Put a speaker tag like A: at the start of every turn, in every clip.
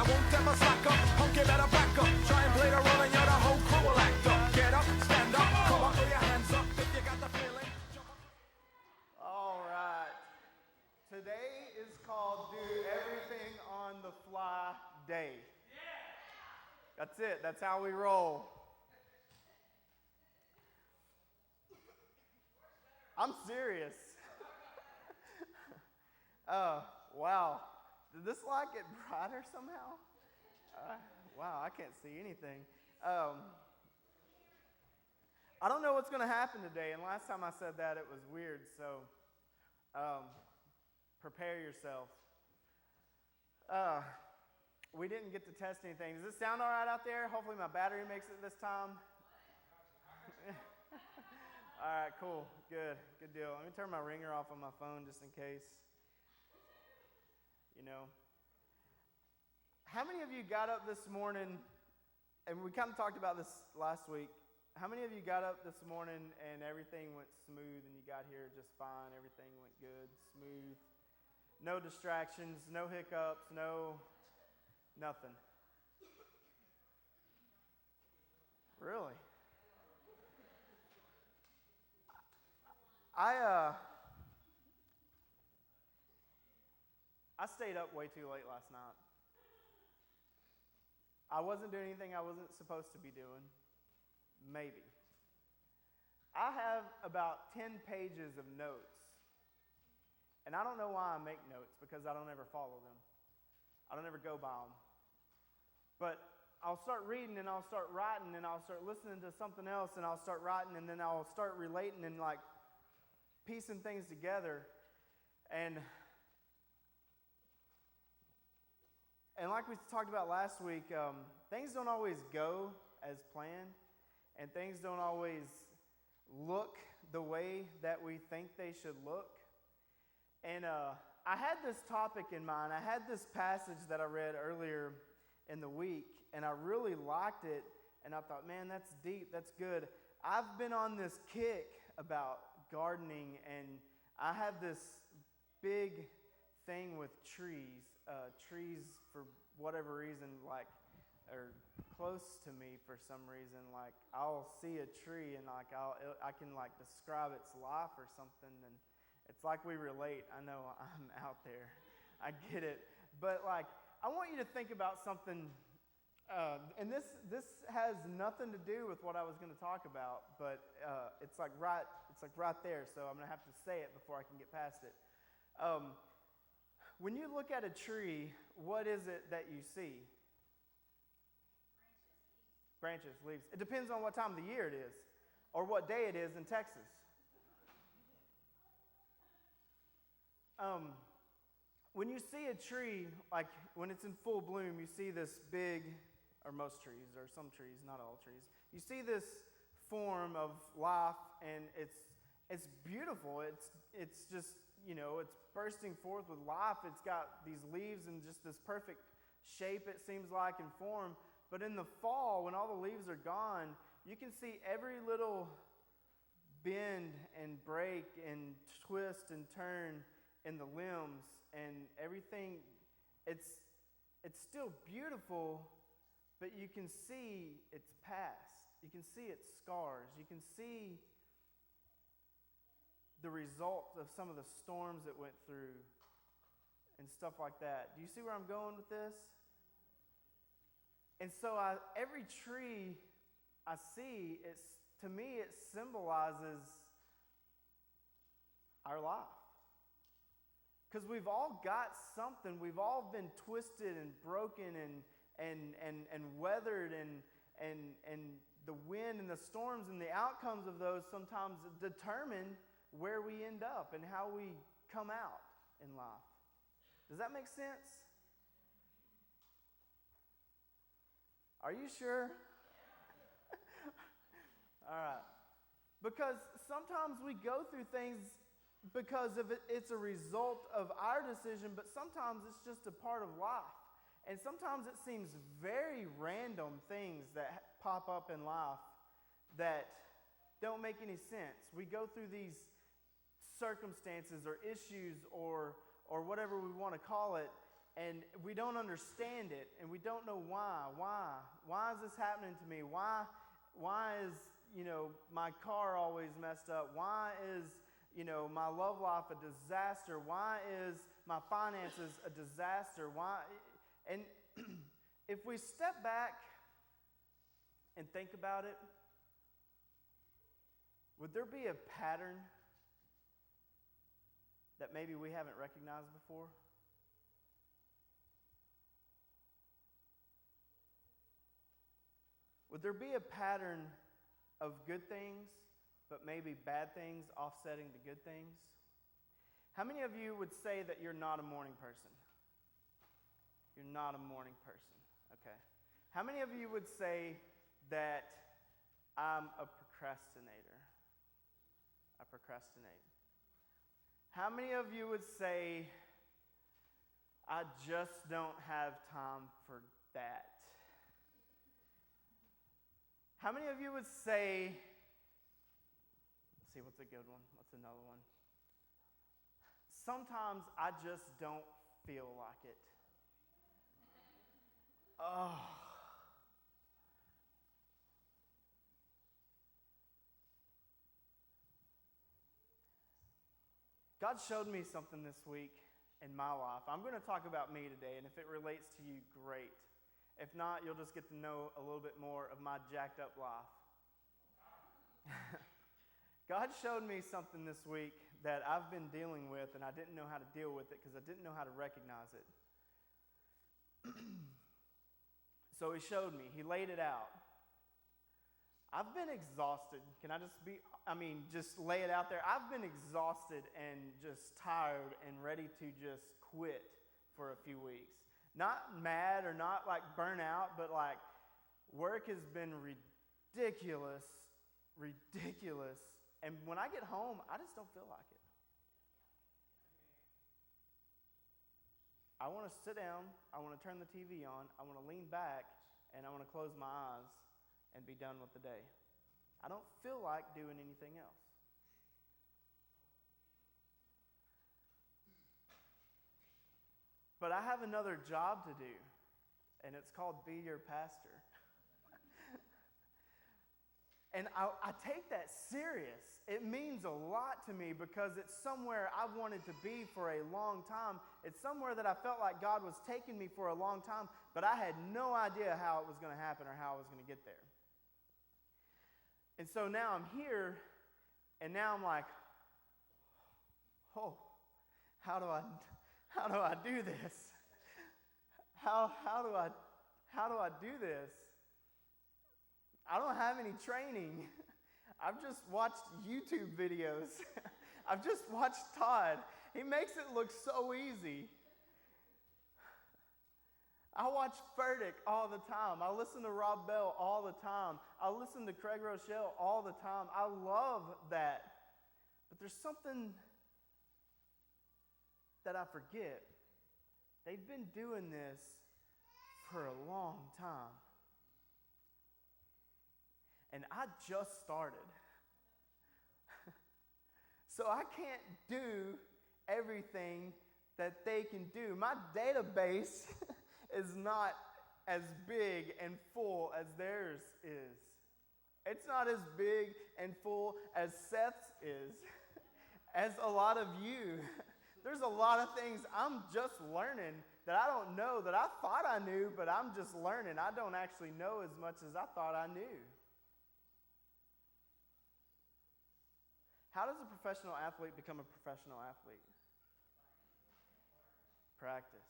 A: won't ever slack up. Punk, you better back up. Try and play the role and you're the whole crew will act up. Get up, stand up, come on, throw your hands up if you got the feeling.
B: All right. Today is called Do Everything on the Fly Day. That's it. That's how we roll. I'm serious. Wow. Did this light get brighter somehow? Wow, I can't see anything. I don't know what's going to happen today, and last time I said that it was weird, so prepare yourself. We didn't get to test anything. Does this sound all right out there? Hopefully my battery makes it this time. All right, cool, good deal. Let me turn my ringer off on my phone just in case. You know. How many of you got up this morning, and we kind of talked about this last week, how many of you got up this morning and everything went smooth and you got here just fine, everything went good, smooth, no distractions, no hiccups, nothing? Really? I stayed up way too late last night. I wasn't doing anything I wasn't supposed to be doing. Maybe. I have about 10 pages of notes. And I don't know why I make notes, because I don't ever follow them. I don't ever go by them. But I'll start reading and I'll start writing and I'll start listening to something else and I'll start writing and then I'll start relating and like piecing things together. And like we talked about last week, things don't always go as planned, and things don't always look the way that we think they should look. And I had this topic in mind. I had this passage that I read earlier in the week, and I really liked it, and I thought, man, that's deep, that's good. I've been on this kick about gardening, and I have this big thing with trees. Trees, for whatever reason, like, are close to me for some reason. Like, I'll see a tree and like I can like describe its life or something, and it's like we relate. I know I'm out there. I get it. But like, I want you to think about something, and this has nothing to do with what I was going to talk about, but it's like right there. So I'm going to have to say it before I can get past it. When you look at a tree, what is it that you see? Branches, leaves. It depends on what time of the year it is, or what day it is in Texas. When you see a tree, like when it's in full bloom, you see this big, or most trees, or some trees, not all trees, you see this form of life, and it's beautiful. It's just, it's bursting forth with life. It's got these leaves and just this perfect shape, it seems like, and form. But in the fall, when all the leaves are gone, you can see every little bend and break and twist and turn in the limbs and everything. It's still beautiful, but you can see its past. You can see its scars. You can see the result of some of the storms it went through and stuff like that. Do you see where I'm going with this? And so every tree I see, to me it symbolizes our life. Because we've all got something. We've all been twisted and broken and weathered, and the wind and the storms and the outcomes of those sometimes determine where we end up and how we come out in life. Does that make sense? Are you sure? All right. Because sometimes we go through things because it's a result of our decision, but sometimes it's just a part of life. And sometimes it seems very random things that pop up in life that don't make any sense. We go through these circumstances or issues or whatever we want to call it, and we don't understand it, and we don't know why. Why is this happening to me? Why is, my car always messed up? Why is, my love life a disaster? Why is my finances a disaster? Why? And if we step back and think about it, would there be a pattern that maybe we haven't recognized before? Would there be a pattern of good things, but maybe bad things offsetting the good things? How many of you would say that you're not a morning person? You're not a morning person. Okay. How many of you would say that I'm a procrastinator? I procrastinate. How many of you would say, I just don't have time for that? How many of you would say, let's see, what's a good one? What's another one? Sometimes I just don't feel like it. Oh. God showed me something this week in my life. I'm going to talk about me today, and if it relates to you, great. If not, you'll just get to know a little bit more of my jacked up life. God showed me something this week that I've been dealing with, and I didn't know how to deal with it because I didn't know how to recognize it. So he showed me. He laid it out. I've been exhausted. Can I just lay it out there? I've been exhausted and just tired and ready to just quit for a few weeks. Not mad or not like burn out, but like work has been ridiculous. And when I get home, I just don't feel like it. I want to sit down, I want to turn the TV on, I want to lean back, and I want to close my eyes and be done with the day. I don't feel like doing anything else. But I have another job to do, and it's called be your pastor. And I take that serious. It means a lot to me because it's somewhere I've wanted to be for a long time. It's somewhere that I felt like God was taking me for a long time, but I had no idea how it was going to happen or how I was going to get there. And so now I'm here, and now I'm like, oh, how do I do this? How do I do this? I don't have any training. I've just watched YouTube videos. I've just watched Todd. He makes it look so easy. I watch Furtick all the time. I listen to Rob Bell all the time. I listen to Craig Rochelle all the time. I love that. But there's something that I forget. They've been doing this for a long time. And I just started. So I can't do everything that they can do. My database is not as big and full as theirs is. It's not as big and full as Seth's is, as a lot of you. There's a lot of things I'm just learning that I don't know, that I thought I knew, but I'm just learning. I don't actually know as much as I thought I knew. How does a professional athlete become a professional athlete? Practice.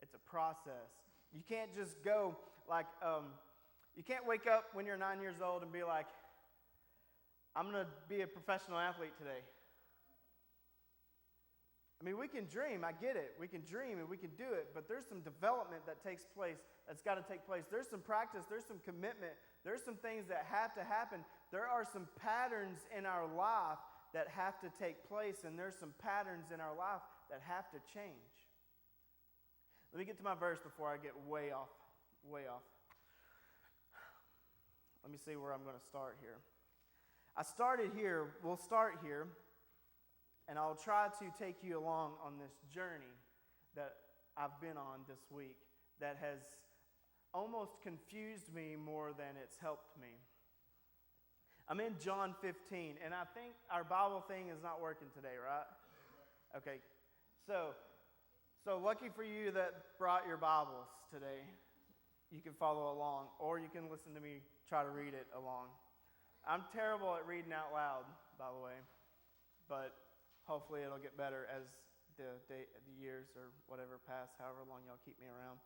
B: It's a process. You can't just go like, you can't wake up when you're 9 years old and be like, I'm going to be a professional athlete today. I mean, we can dream, I get it. We can dream and we can do it, but there's some development that takes place, that's got to take place. There's some practice, there's some commitment, there's some things that have to happen. There are some patterns in our life that have to take place, and there's some patterns in our life that have to change. Let me get to my verse before I get way off. Let me see where I'm going to start here. We'll start here, and I'll try to take you along on this journey that I've been on this week that has almost confused me more than it's helped me. I'm in John 15, and I think our Bible thing is not working today, right? Okay, so lucky for you that brought your Bibles today. You can follow along, or you can listen to me try to read it along. I'm terrible at reading out loud, by the way, but hopefully it'll get better as the years or whatever pass, however long y'all keep me around.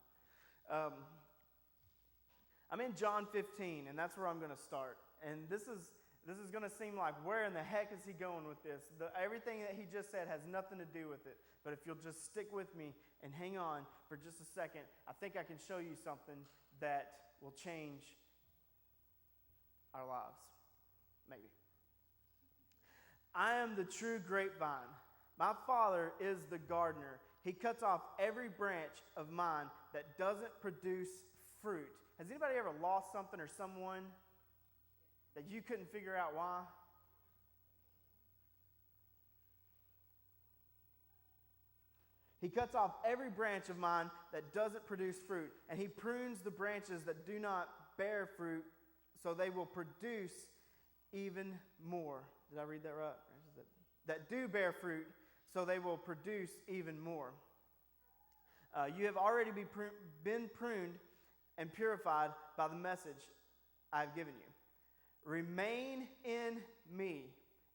B: I'm in John 15, and that's where I'm going to start. And this is going to seem like, where in the heck is he going with this? Everything that he just said has nothing to do with it. But if you'll just stick with me and hang on for just a second, I think I can show you something that will change our lives. Maybe. I am the true grapevine. My Father is the gardener. He cuts off every branch of mine that doesn't produce fruit. Has anybody ever lost something or someone that you couldn't figure out why? He cuts off every branch of mine that doesn't produce fruit, and he prunes the branches that do not bear fruit, so they will produce even more. Did I read that right? That do bear fruit, so they will produce even more. You have already been pruned and purified by the message I've given you. Remain in me,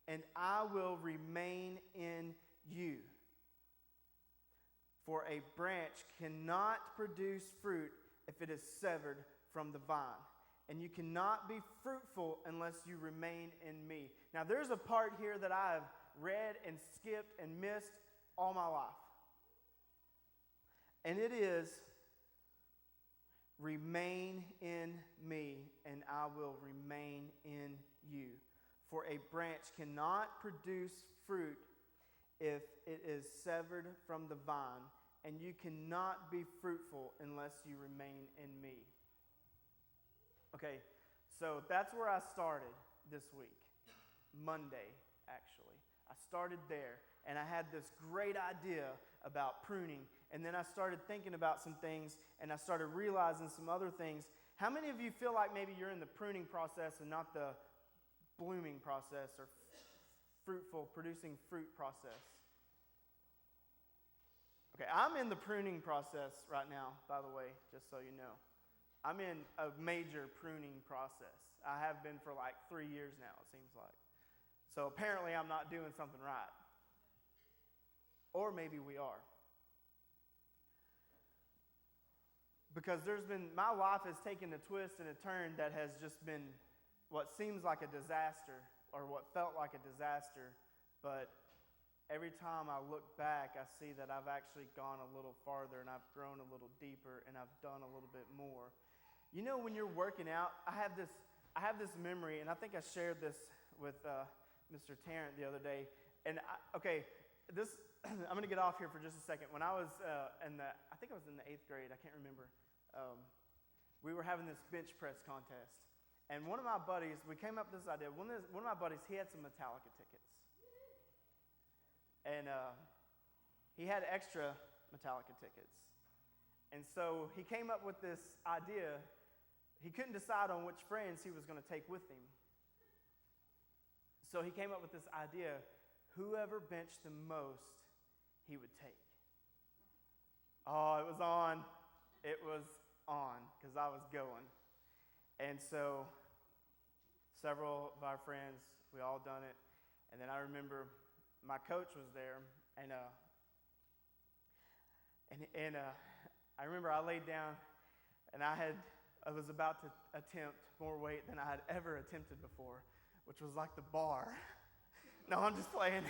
B: and I will remain in you. For a branch cannot produce fruit if it is severed from the vine. And you cannot be fruitful unless you remain in me. Now, there's a part here that I have read and skipped and missed all my life. And it is, remain in me, and I will remain in you. For a branch cannot produce fruit if it is severed from the vine, and you cannot be fruitful unless you remain in me. Okay, so that's where I started this week. Monday, actually. I started there, and I had this great idea about pruning, and then I started thinking about some things, and I started realizing some other things. How many of you feel like maybe you're in the pruning process and not the blooming process or fruitful, producing fruit process? Okay, I'm in the pruning process right now, by the way, just so you know. I'm in a major pruning process. I have been for like 3 years now, it seems like. So apparently I'm not doing something right. Or maybe we are. Because my life has taken a twist and a turn that has just been what seems like a disaster, or what felt like a disaster, but every time I look back, I see that I've actually gone a little farther, and I've grown a little deeper, and I've done a little bit more. You know, when you're working out, I have this memory, and I think I shared this with Mr. Tarrant the other day. And I'm going to get off here for just a second. When I was I think I was in the 8th grade, I can't remember. We were having this bench press contest, and one of my buddies, we came up with this idea. One of my buddies, he had some Metallica tickets, and he had extra Metallica tickets, and so he came up with this idea. He couldn't decide on which friends he was going to take with him. So he came up with this idea, whoever benched the most, he would take. Oh, it was on. It was on, because I was going. And so several of our friends, we all done it. And then I remember my coach was there, and I remember I laid down, and I was about to attempt more weight than I had ever attempted before, which was like the bar. No, I'm just playing.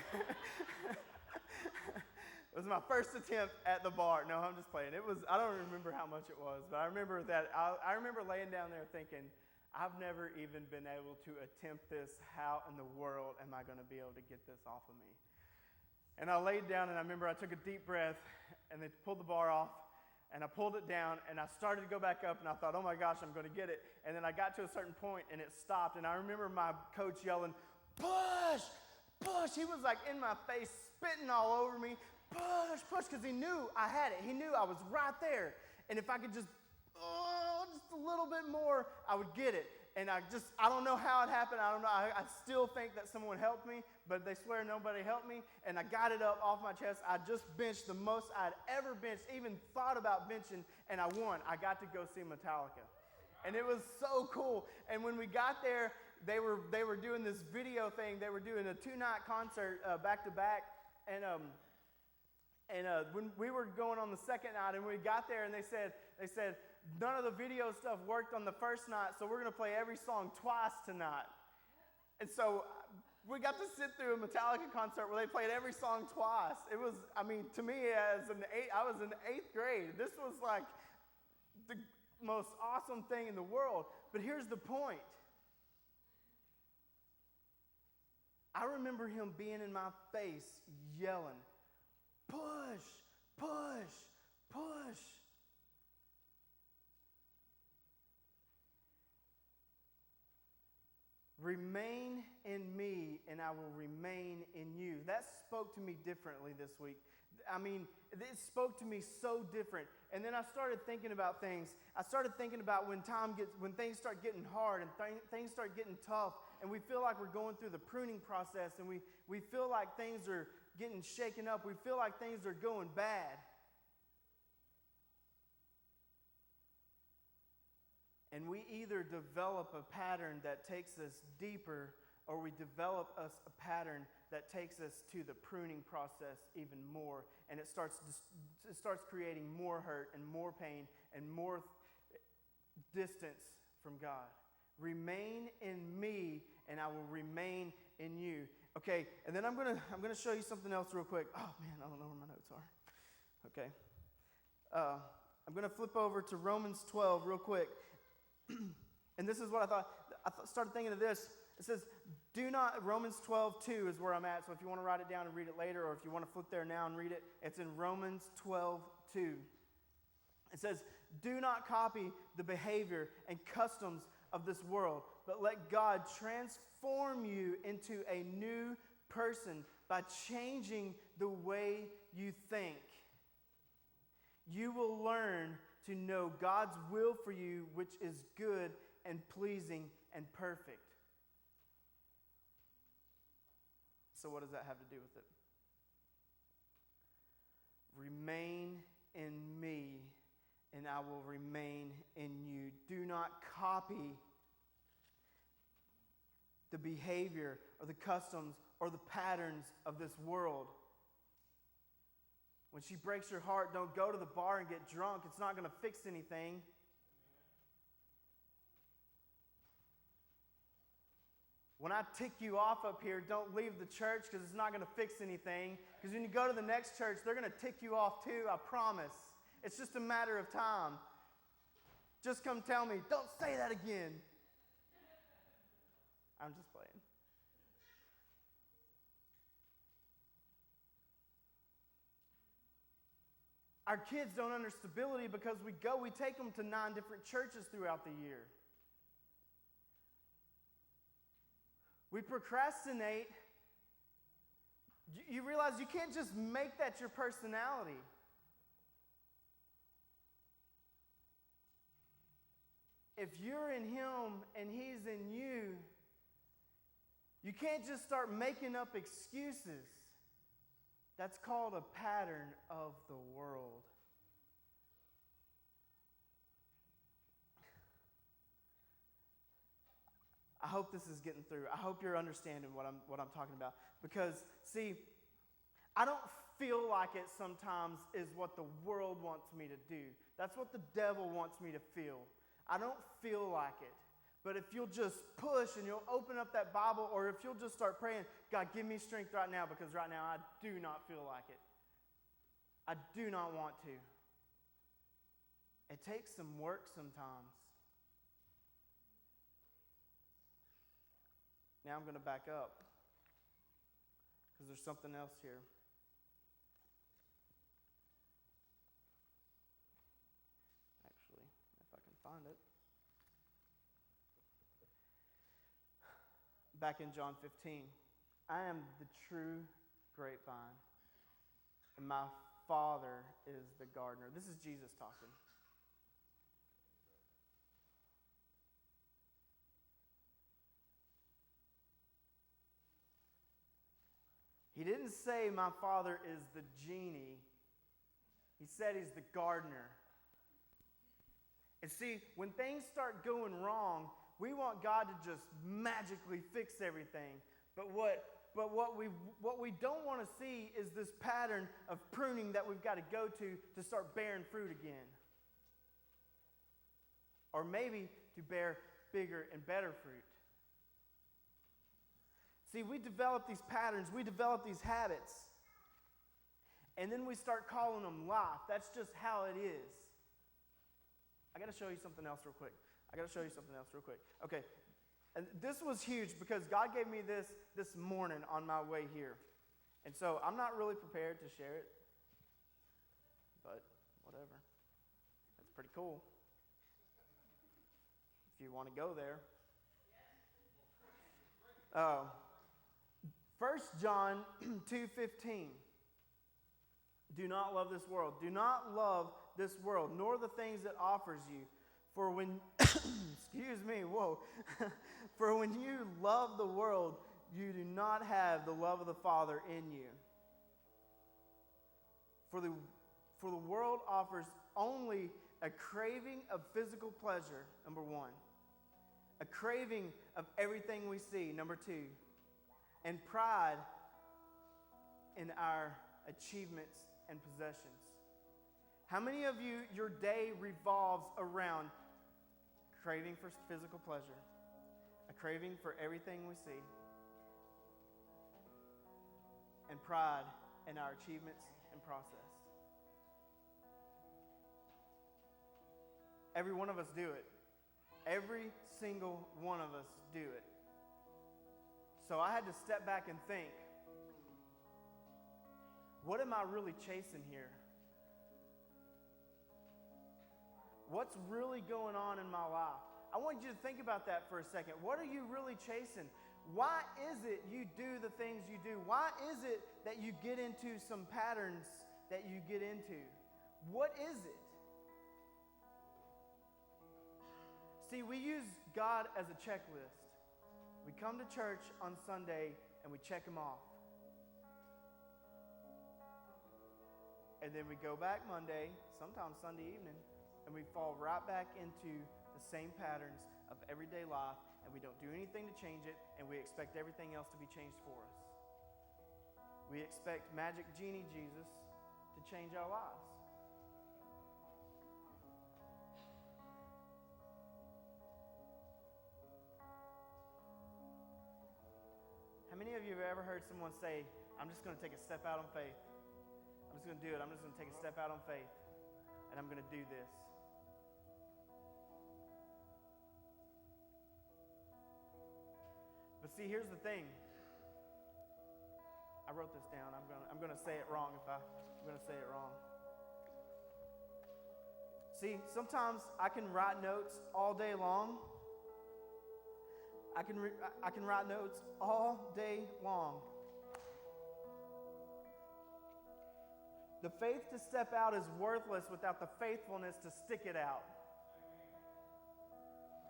B: It was my first attempt at the bar. No, I'm just playing. I don't remember how much it was, but I remember that. I remember laying down there thinking, I've never even been able to attempt this. How in the world am I going to be able to get this off of me? And I laid down, and I remember I took a deep breath, and they pulled the bar off, and I pulled it down, and I started to go back up, and I thought, oh my gosh, I'm going to get it. And then I got to a certain point, and it stopped, and I remember my coach yelling, push, push. He was like in my face, spitting all over me, push, push, because he knew I had it. He knew I was right there. And if I could just a little bit more, I would get it. And I don't know how it happened. I don't know. I still think that someone helped me, but they swear nobody helped me. And I got it up off my chest. I just benched the most I'd ever benched, even thought about benching, and I won. I got to go see Metallica. And it was so cool. And when we got there, they were doing this video thing. They were doing a 2-night concert back to back. And when we were going on the second night, and we got there, and they said, none of the video stuff worked on the first night, so we're going to play every song twice tonight. And so we got to sit through a Metallica concert where they played every song twice. It was, to me, I was in 8th grade. This was like the most awesome thing in the world. But here's the point. I remember him being in my face yelling, push, push, push. Remain in me, and I will remain in you. That spoke to me differently this week. It spoke to me so different. And then I started thinking about things. I started thinking about when things start getting hard and things start getting tough, and we feel like we're going through the pruning process, and we feel like things are getting shaken up. We feel like things are going bad. And we either develop a pattern that takes us deeper, or we develop a pattern that takes us to the pruning process even more. And it starts creating more hurt and more pain and more distance from God. Remain in me, and I will remain in you. Okay, and then I'm gonna show you something else real quick. Oh man, I don't know where my notes are. Okay. I'm gonna flip over to Romans 12 real quick. And this is what I thought. Started thinking of this. It says, Romans 12:2 is where I'm at. So if you want to write it down and read it later, or if you want to flip there now and read it, it's in Romans 12:2. It says, do not copy the behavior and customs of this world, but let God transform you into a new person by changing the way you think. You will learn to know God's will for you, which is good and pleasing and perfect. So what does that have to do with it? Remain in me, and I will remain in you. Do not copy the behavior or the customs or the patterns of this world. When she breaks your heart, don't go to the bar and get drunk. It's not going to fix anything. When I tick you off up here, don't leave the church because it's not going to fix anything. Because when you go to the next church, they're going to tick you off too, I promise. It's just a matter of time. Just come tell me, don't say that again. I'm just playing. Our kids don't under stability because we take them to 9 different churches throughout the year. We procrastinate. You realize you can't just make that your personality. If you're in Him and He's in you, you can't just start making up excuses. That's called a pattern of the world. I hope this is getting through. I hope you're understanding what I'm talking about. Because, see, I don't feel like it sometimes is what the world wants me to do. That's what the devil wants me to feel. I don't feel like it. But if you'll just push and you'll open up that Bible, or if you'll just start praying, God, give me strength right now, because right now I do not feel like it. I do not want to. It takes some work sometimes. Now I'm going to back up, because there's something else here. Actually, if I can find it. Back in John 15, I am the true grapevine. and my Father is the gardener. This is Jesus talking. He didn't say my Father is the genie. He said he's the gardener. And see, when things start going wrong, we want God to just magically fix everything. But what we don't want to see is this pattern of pruning that we've got to go to start bearing fruit again. Or maybe to bear bigger and better fruit. See, we develop these patterns, we develop these habits, and then we start calling them life. That's just how it is. I got to show you something else real quick. Okay, and this was huge because God gave me this morning on my way here. And so I'm not really prepared to share it, but whatever. That's pretty cool. If you want to go there. 1 John 2:15. Do not love this world. Do not love this world, nor the things it offers you. For when, For when you love the world, you do not have the love of the Father in you. For the world offers only a craving of physical pleasure, number one. A craving of everything we see, number two. And pride in our achievements and possessions. How many of you, your day revolves around craving for physical pleasure, a craving for everything we see, and pride in our achievements and process? Every one of us do it. Every single one of us do it. So I had to step back and think, what am I really chasing here? What's really going on in my life? I want you to think about that for a second. What are you really chasing? Why is it you do the things you do? Why is it that you get into some patterns that you get into? What is it? See, we use God as a checklist. We come to church on Sunday and we check them off. And then we go back Monday, sometimes Sunday evening, and we fall right back into the same patterns of everyday life, and we don't do anything to change it, and we expect everything else to be changed for us. We expect magic genie Jesus to change our lives. How many of you have ever heard someone say, I'm just going to take a step out on faith? I'm just going to do it. I'm just going to take a step out on faith, and I'm going to do this. But see, here's the thing. I wrote this down. I'm going to say it wrong I'm going to say it wrong. See, sometimes I can write notes all day long. I can write notes all day long. The faith to step out is worthless without the faithfulness to stick it out.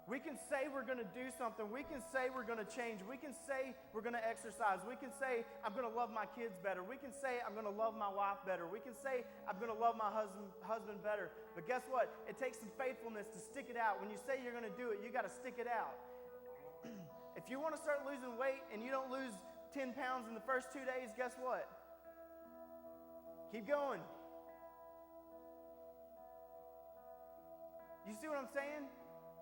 B: We can say we're going to do something. We can say we're going to change. We can say we're going to exercise. We can say I'm going to love my kids better. We can say I'm going to love my wife better. We can say I'm going to love my husband better. But guess what? It takes some faithfulness to stick it out. When you say you're going to do it, you got to stick it out. If you want to start losing weight and you don't lose 10 pounds in the first 2 days, guess what? Keep going. You see what I'm saying?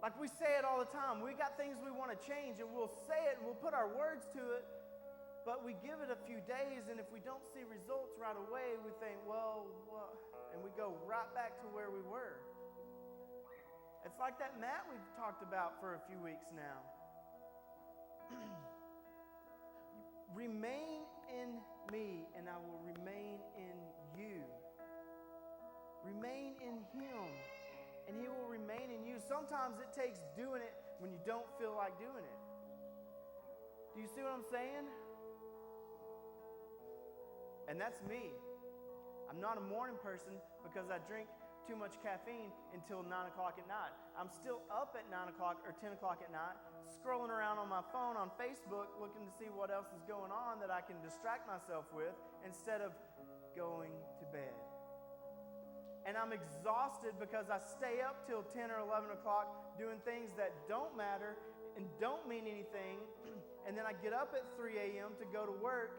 B: Like we say it all the time. We got things we want to change, and we'll say it and we'll put our words to it, but we give it a few days, and if we don't see results right away, we think, well, and we go right back to where we were. It's like that mat we've talked about for a few weeks now. Remain in me, and I will remain in you. Remain in him, and he will remain in you. Sometimes it takes doing it when you don't feel like doing it. Do you see what I'm saying? And that's me. I'm not a morning person because I drink too much caffeine until 9 o'clock at night. I'm still up at 9 o'clock or 10 o'clock at night, scrolling around on my phone on Facebook, looking to see what else is going on that I can distract myself with instead of going to bed. And I'm exhausted because I stay up till 10 or 11 o'clock doing things that don't matter and don't mean anything. And then I get up at 3 a.m. to go to work.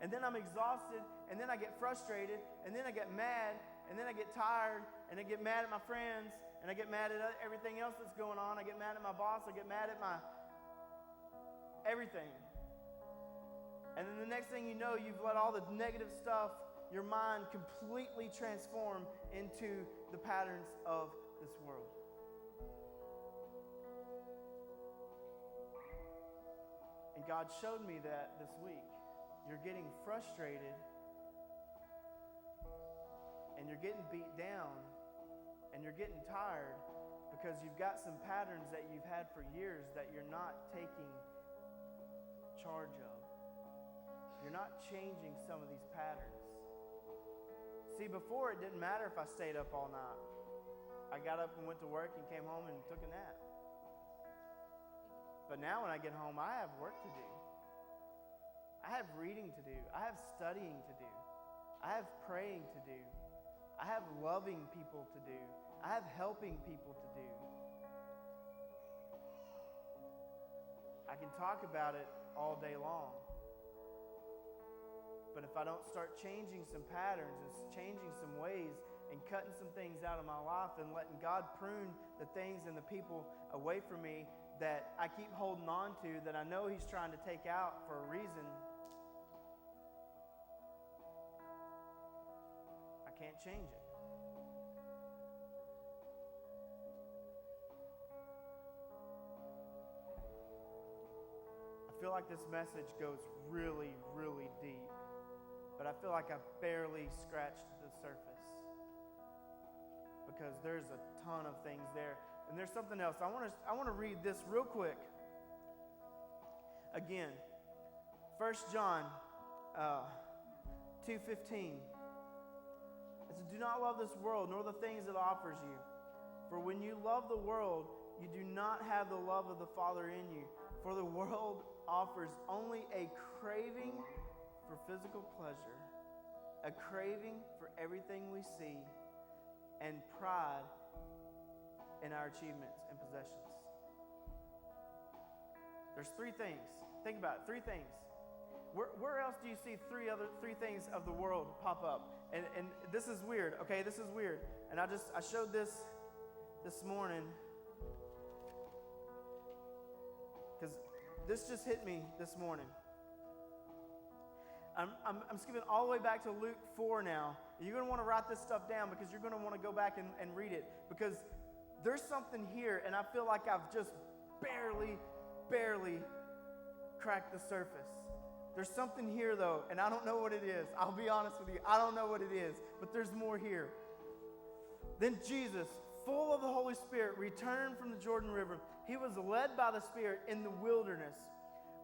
B: And then I'm exhausted. And then I get frustrated. And then I get mad. And then I get tired. And I get mad at my friends. And I get mad at everything else that's going on. I get mad at my boss. I get mad at my everything. And then the next thing you know, you've let all the negative stuff, your mind completely transform into the patterns of this world. And God showed me that this week. You're getting frustrated and you're getting beat down and you're getting tired because you've got some patterns that you've had for years that you're not taking charge of. You're not changing some of these patterns. See, before it didn't matter if I stayed up all night. I got up and went to work and came home and took a nap. But now when I get home, I have work to do. I have reading to do. I have studying to do. I have praying to do. I have loving people to do. I have helping people to do. I can talk about it all day long. But if I don't start changing some patterns and changing some ways and cutting some things out of my life and letting God prune the things and the people away from me that I keep holding on to, that I know He's trying to take out for a reason, I can't change it. I feel like this message goes really, really deep, but I feel like I barely scratched the surface because there's a ton of things there. And there's something else. I want to read this real quick. Again, 1 John 2:15. It says, "Do not love this world, nor the things it offers you. For when you love the world, you do not have the love of the Father in you. For the world offers only a craving for physical pleasure, a craving for everything we see, and pride in our achievements and possessions." There's three things. Think about it. Three things. Where else do you see three things of the world pop up? And this is weird. Okay, this is weird. And I showed this morning because this just hit me this morning. I'm skipping all the way back to Luke 4 now. You're going to want to write this stuff down because you're going to want to go back and read it, because there's something here, and I feel like I've just barely cracked the surface. There's something here, though, and I don't know what it is. I'll be honest with you. I don't know what it is, but there's more here. Then Jesus, full of the Holy Spirit, returned from the Jordan River. He was led by the Spirit in the wilderness,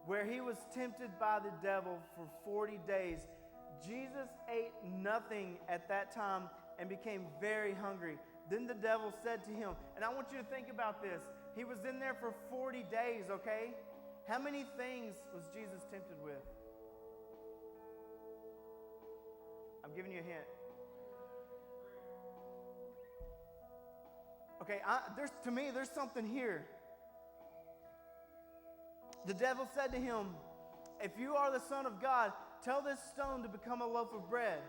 B: where he was tempted by the devil for 40 days. Jesus ate nothing at that time and became very hungry. Then the devil said to him, and I want you to think about this. He was in there for 40 days, okay? How many things was Jesus tempted with? I'm giving you a hint. Okay, to me, there's something here. The devil said to him, "If you are the Son of God, tell this stone to become a loaf of bread."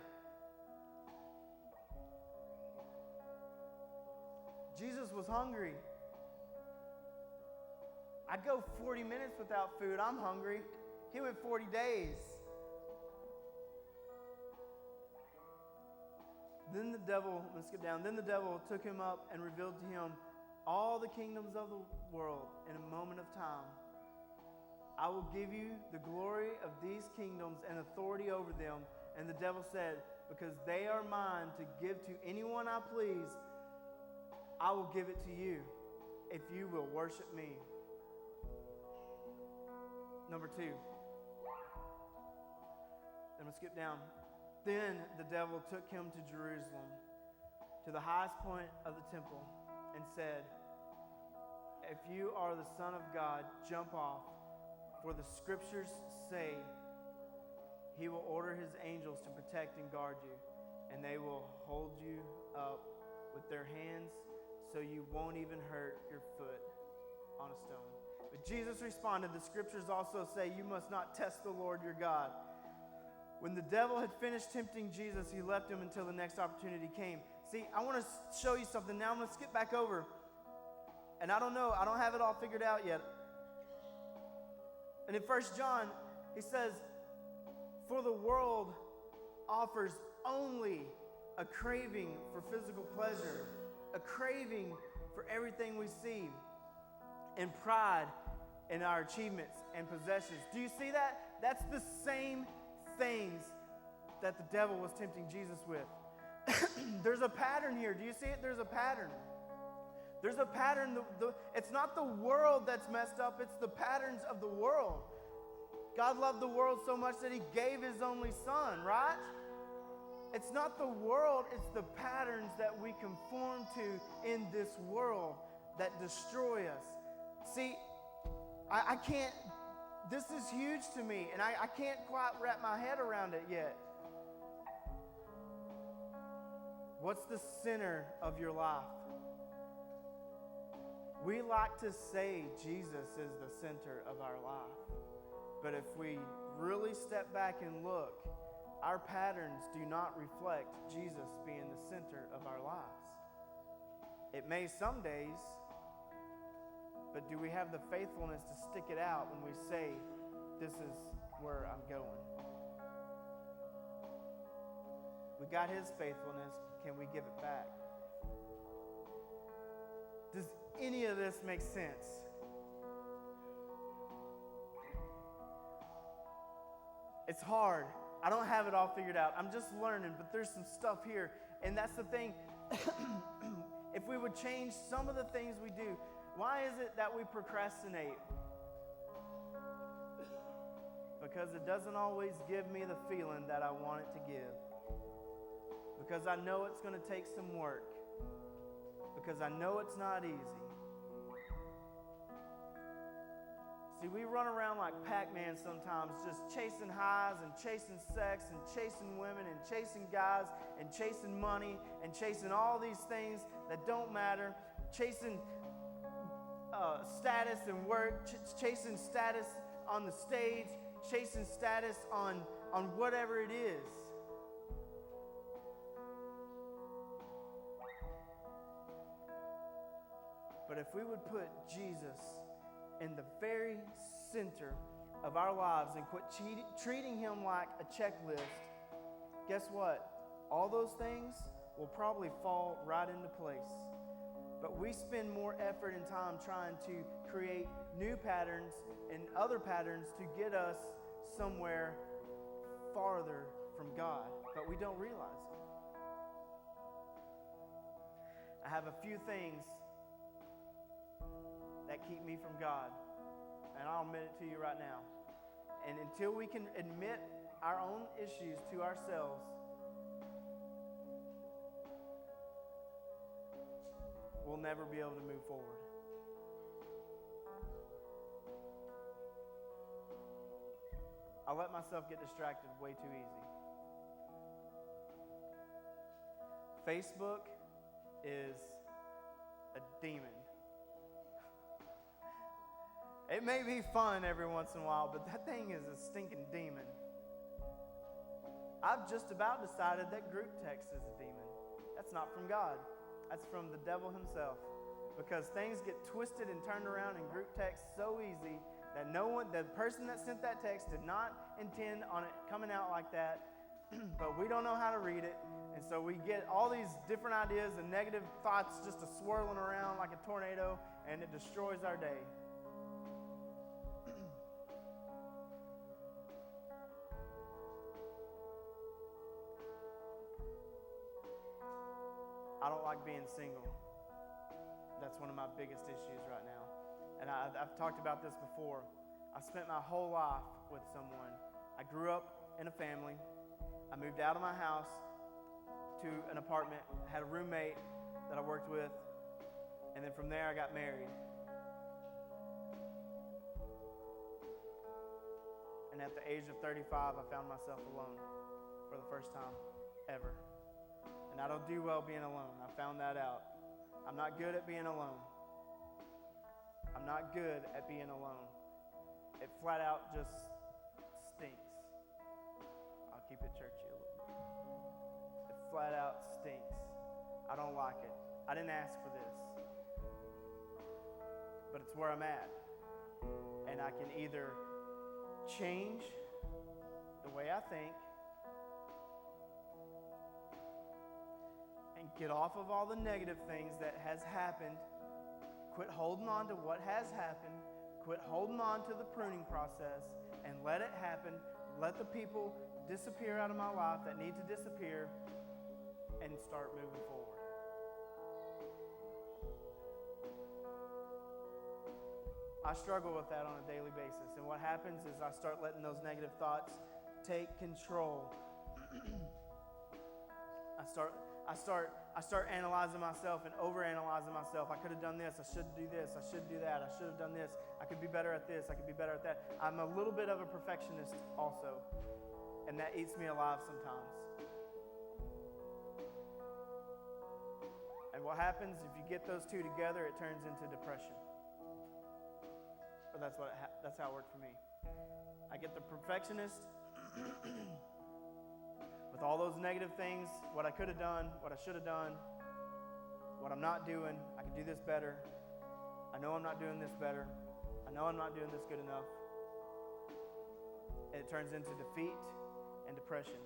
B: Jesus was hungry. I'd go 40 minutes without food. I'm hungry. He went 40 days. Then the devil took him up and revealed to him all the kingdoms of the world in a moment of time. "I will give you the glory of these kingdoms and authority over them." And the devil said, "Because they are mine to give to anyone I please, I will give it to you if you will worship me." Number 2. I'm going to skip down. Then the devil took him to Jerusalem, to the highest point of the temple, and said, "If you are the Son of God, jump off, for the scriptures say he will order his angels to protect and guard you, and they will hold you up with their hands so you won't even hurt your foot on a stone." But Jesus responded, "The scriptures also say you must not test the Lord your God." When the devil had finished tempting Jesus, he left him until the next opportunity came. See, I want to show you something. Now I'm going to skip back over. And I don't know, I don't have it all figured out yet. And in 1 John, he says, "For the world offers only a craving for physical pleasure, a craving for everything we see, and pride in our achievements and possessions." Do you see that? That's the same things that the devil was tempting Jesus with. There's a pattern here. Do you see it? There's a pattern. There's a pattern. It's not the world that's messed up. It's the patterns of the world. God loved the world so much that he gave his only son, right? It's not the world. It's the patterns that we conform to in this world that destroy us. See, I can't, this is huge to me, and I can't quite wrap my head around it yet. What's the center of your life? We like to say Jesus is the center of our life. But if we really step back and look, our patterns do not reflect Jesus being the center of our lives. It may some days, but do we have the faithfulness to stick it out when we say, "This is where I'm going"? We got his faithfulness. Can we give it back? Does any of this make sense? It's hard. I don't have it all figured out. I'm just learning, but there's some stuff here. And that's the thing. If we would change some of the things we do, why is it that we procrastinate? Because it doesn't always give me the feeling that I want it to give. Because I know it's going to take some work. Because I know it's not easy. See, we run around like Pac-Man sometimes, just chasing highs and chasing sex and chasing women and chasing guys and chasing money and chasing all these things that don't matter, chasing status and work, chasing status on the stage, chasing status on whatever it is. But if we would put Jesus in the very center of our lives and quit treating him like a checklist, guess what? All those things will probably fall right into place. But we spend more effort and time trying to create new patterns and other patterns to get us somewhere farther from God, but we don't realize it. I have a few things that keep me from God, and I'll admit it to you right now. And until we can admit our own issues to ourselves, we'll never be able to move forward. I let myself get distracted way too easy. Facebook is a demon. It may be fun every once in a while, but that thing is a stinking demon. I've just about decided that group text is a demon. That's not from God. That's from the devil himself. Because things get twisted and turned around in group text so easy that the person that sent that text did not intend on it coming out like that, but we don't know how to read it. And so we get all these different ideas and negative thoughts just swirling around like a tornado, and it destroys our day. I don't like being single. That's one of my biggest issues right now. And I've talked about this before. I spent my whole life with someone. I grew up in a family. I moved out of my house to an apartment, had a roommate that I worked with, and then from there I got married. And at the age of 35, I found myself alone for the first time ever. And I don't do well being alone. I found that out. I'm not good at being alone. I'm not good at being alone. It flat out just stinks. I'll keep it churchy a little bit. It flat out stinks. I don't like it. I didn't ask for this. But it's where I'm at. And I can either change the way I think and get off of all the negative things that has happened, quit holding on to what has happened, quit holding on to the pruning process, and let it happen. Let the people disappear out of my life that need to disappear, and start moving forward. I struggle with that on a daily basis. And what happens is I start letting those negative thoughts take control. I start analyzing myself and overanalyzing myself. I could have done this. I should do this. I should do that. I should have done this. I could be better at this. I could be better at that. I'm a little bit of a perfectionist also. And that eats me alive sometimes. And what happens if you get those two together, it turns into depression. But that's how it worked for me. I get the perfectionist with all those negative things, what I could have done, what I should have done, what I'm not doing. I can do this better. I know I'm not doing this better. I know I'm not doing this good enough. And it turns into defeat and depression.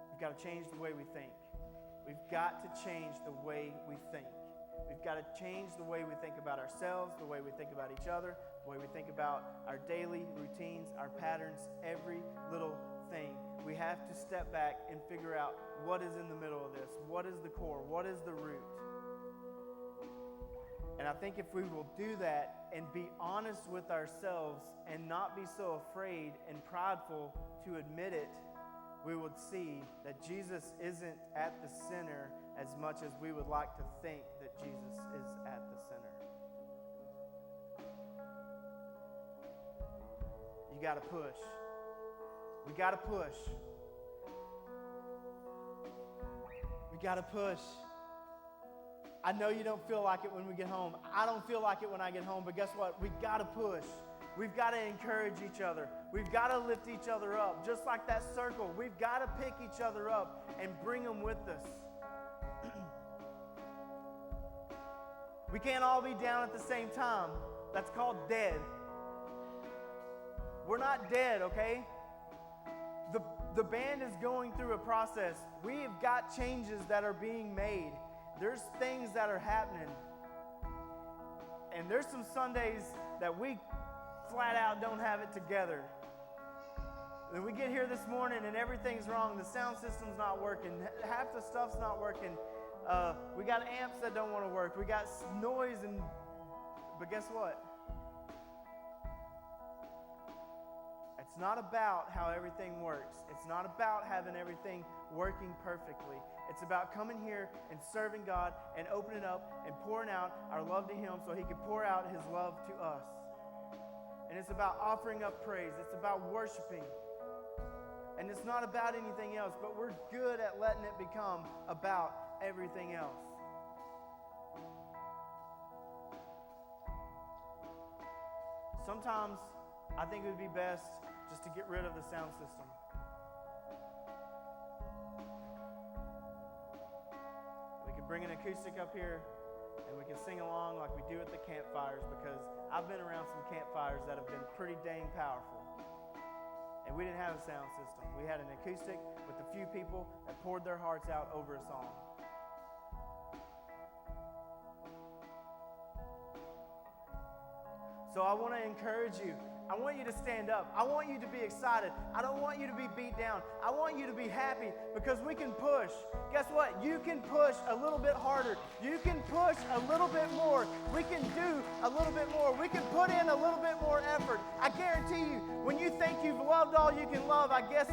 B: We've got to change the way we think. We've got to change the way we think. We've got to change the way we think about ourselves, the way we think about each other, the way we think about our daily routines, our patterns, every little thing. We have to step back and figure out what is in the middle of this. What is the core? What is the root? And I think if we will do that and be honest with ourselves and not be so afraid and prideful to admit it, we would see that Jesus isn't at the center as much as we would like to think that Jesus is at the center. You got to push. We got to push. We got to push. I know you don't feel like it when we get home. I don't feel like it when I get home, but guess what? We got to push. We've got to encourage each other. We've got to lift each other up. Just like that circle, we've got to pick each other up and bring them with us. We can't all be down at the same time. That's called dead. We're not dead, okay? The band is going through a process. We've got changes that are being made. There's things that are happening. And there's some Sundays that we flat out don't have it together. And we get here this morning and everything's wrong. The sound system's not working. Half the stuff's not working. We got amps that don't want to work. We got noise but guess what? It's not about how everything works. It's not about having everything working perfectly. It's about coming here and serving God and opening up and pouring out our love to Him so He can pour out His love to us. And it's about offering up praise. It's about worshiping. And it's not about anything else, but we're good at letting it become about everything else. Sometimes I think it would be best just to get rid of the sound system. We could bring an acoustic up here and we can sing along like we do at the campfires, because I've been around some campfires that have been pretty dang powerful. And we didn't have a sound system. We had an acoustic with a few people that poured their hearts out over a song. So I want to encourage you, I want you to stand up. I want you to be excited. I don't want you to be beat down. I want you to be happy because we can push. Guess what? You can push a little bit harder. You can push a little bit more. We can do a little bit more. We can put in a little bit more effort. I guarantee you, when you think you've loved all you can love, guess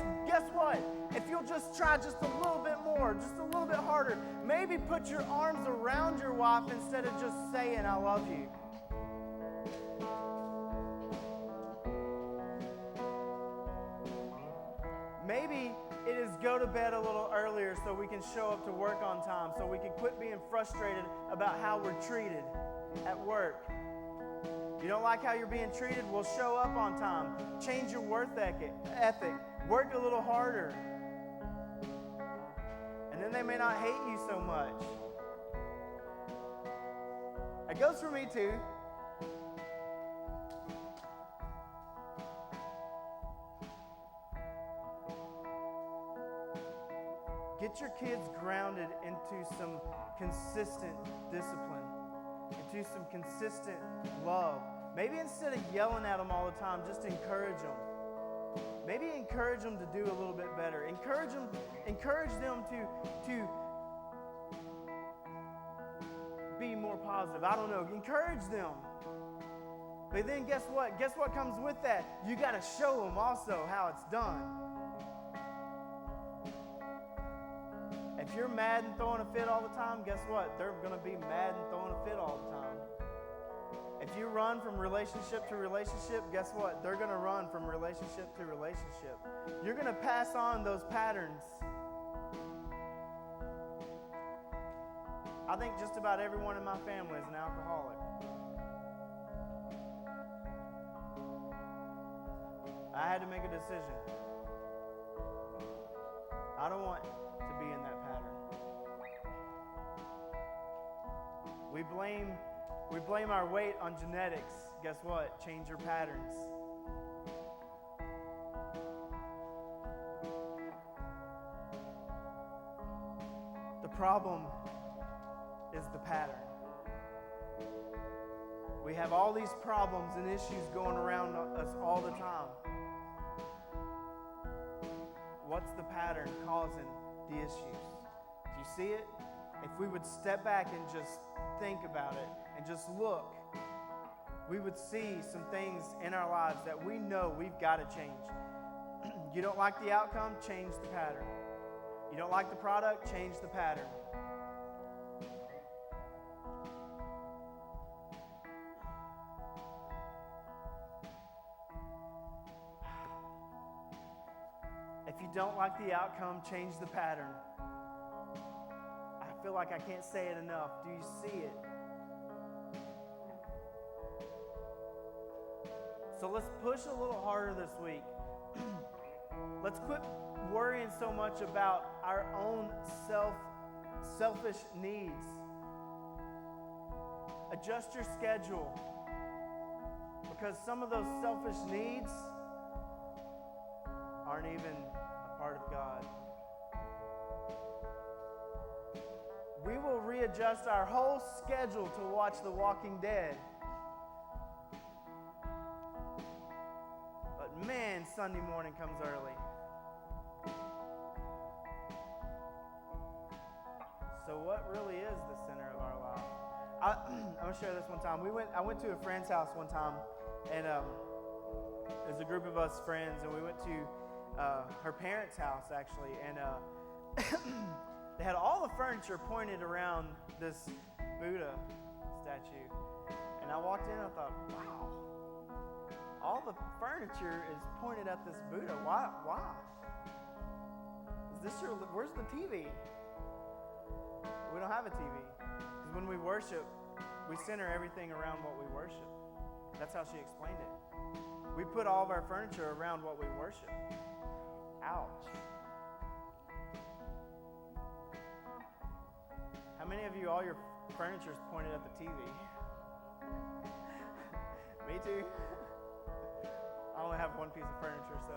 B: what? If you'll just try just a little bit more, just a little bit harder, maybe put your arms around your wife instead of just saying, I love you. Maybe it is go to bed a little earlier so we can show up to work on time, so we can quit being frustrated about how we're treated at work. You don't like how you're being treated? Well, show up on time. Change your work ethic. Work a little harder. And then they may not hate you so much. It goes for me too. Get your kids grounded into some consistent discipline, into some consistent love. Maybe instead of yelling at them all the time, just encourage them. Maybe encourage them to do a little bit better. Encourage them to be more positive. I don't know. Encourage them. But then guess what? Guess what comes with that? You got to show them also how it's done. If you're mad and throwing a fit all the time, guess what? They're going to be mad and throwing a fit all the time. If you run from relationship to relationship, guess what? They're going to run from relationship to relationship. You're going to pass on those patterns. I think just about everyone in my family is an alcoholic. I had to make a decision. I don't want to be in that pattern. We blame our weight on genetics. Guess what? Change your patterns. The problem is the pattern. We have all these problems and issues going around us all the time. What's the pattern causing the issues? Do you see it? If we would step back and just think about it and just look, we would see some things in our lives that we know we've got to change. You don't like the outcome? Change the pattern. You don't like the product? Change the pattern. If you don't like the outcome, change the pattern. I feel like I can't say it enough. Do you see it? So let's push a little harder this week. Let's quit worrying so much about our own selfish needs. Adjust your schedule, because some of those selfish needs aren't even a part of God. We will readjust our whole schedule to watch The Walking Dead. But man, Sunday morning comes early. So what really is the center of our life? I'm going to share this one time. I went to a friend's house one time, and there's a group of us friends, and we went to her parents' house, actually, and they had all the furniture pointed around this Buddha statue. And I walked in and I thought, wow, all the furniture is pointed at this Buddha. Why? Where's the TV? We don't have a TV. Because when we worship, we center everything around what we worship. That's how she explained it. We put all of our furniture around what we worship. Ouch. How many of you, all your furniture is pointed at the TV? Me too. I only have one piece of furniture, so.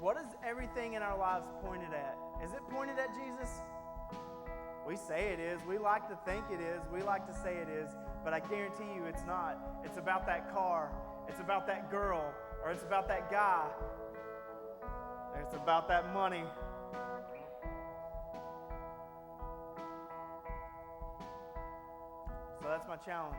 B: What is everything in our lives pointed at? Is it pointed at Jesus? We say it is. We like to think it is. We like to say it is. But I guarantee you it's not. It's about that car. It's about that girl. Or it's about that guy. It's about that money. So that's my challenge.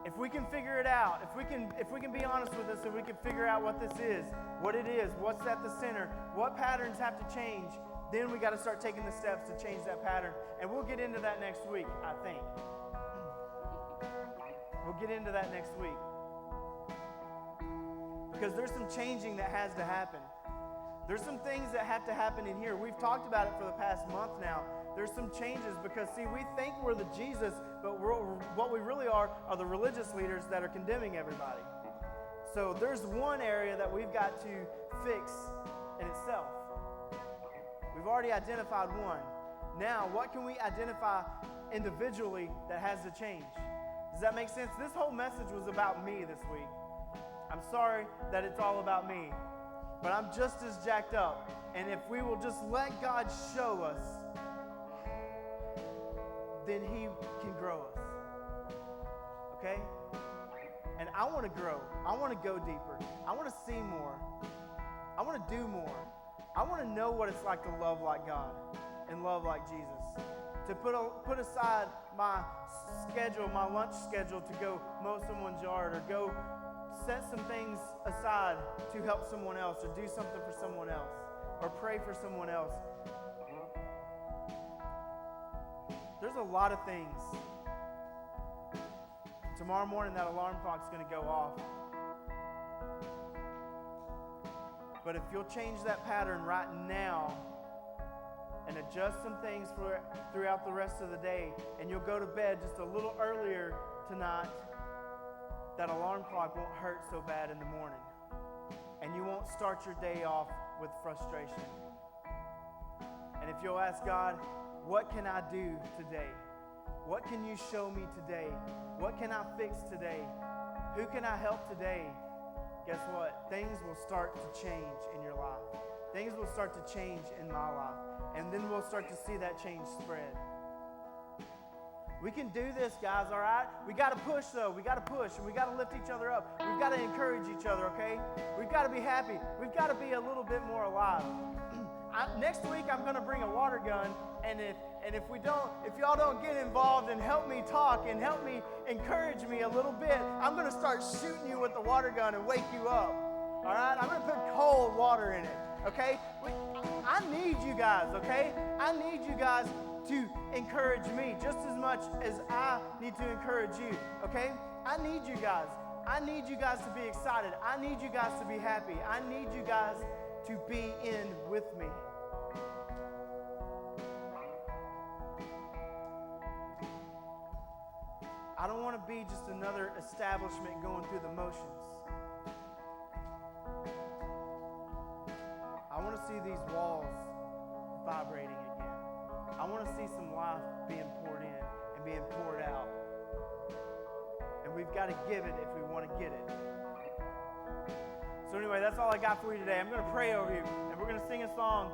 B: If we can figure it out, if we can be honest with us and we can figure out what this is, what it is, what's at the center, what patterns have to change, then we got to start taking the steps to change that pattern. And we'll get into that next week, I think. We'll get into that next week. Because there's some changing that has to happen. There's some things that have to happen in here. We've talked about it for the past month now. There's some changes because, see, we think we're the Jesus, but what we really are the religious leaders that are condemning everybody. So there's one area that we've got to fix in itself. We've already identified one. Now, what can we identify individually that has to change? Does that make sense? This whole message was about me this week. I'm sorry that it's all about me, but I'm just as jacked up. And if we will just let God show us, then He can grow us. Okay? And I want to grow. I want to go deeper. I want to see more. I want to do more. I want to know what it's like to love like God and love like Jesus. To put aside my schedule, my lunch schedule to go mow someone's yard or go set some things aside to help someone else or do something for someone else or pray for someone else. There's a lot of things. Tomorrow morning, that alarm clock's going to go off. But if you'll change that pattern right now and adjust some things throughout the rest of the day, and you'll go to bed just a little earlier tonight, that alarm clock won't hurt so bad in the morning. And you won't start your day off with frustration. And if you'll ask God, what can I do today? What can you show me today? What can I fix today? Who can I help today? Guess what? Things will start to change in your life. Things will start to change in my life. And then we'll start to see that change spread. We can do this, guys, all right? We got to push, though. We got to push, and we got to lift each other up. We've got to encourage each other, okay? We've got to be happy. We've got to be a little bit more alive. Next week, I'm going to bring a water gun, and if y'all don't get involved and help me talk and help me encourage me a little bit, I'm going to start shooting you with the water gun and wake you up, all right? I'm going to put cold water in it, okay? I need you guys, okay? I need you guys to encourage me just as much as I need to encourage you, okay? I need you guys. I need you guys to be excited. I need you guys to be happy. I need you guys to be in with me. I don't want to be just another establishment going through the motions. I want to see these walls vibrating again. I want to see some life being poured in and being poured out. And we've got to give it if we want to get it. So anyway, that's all I got for you today. I'm going to pray over you, and we're going to sing a song.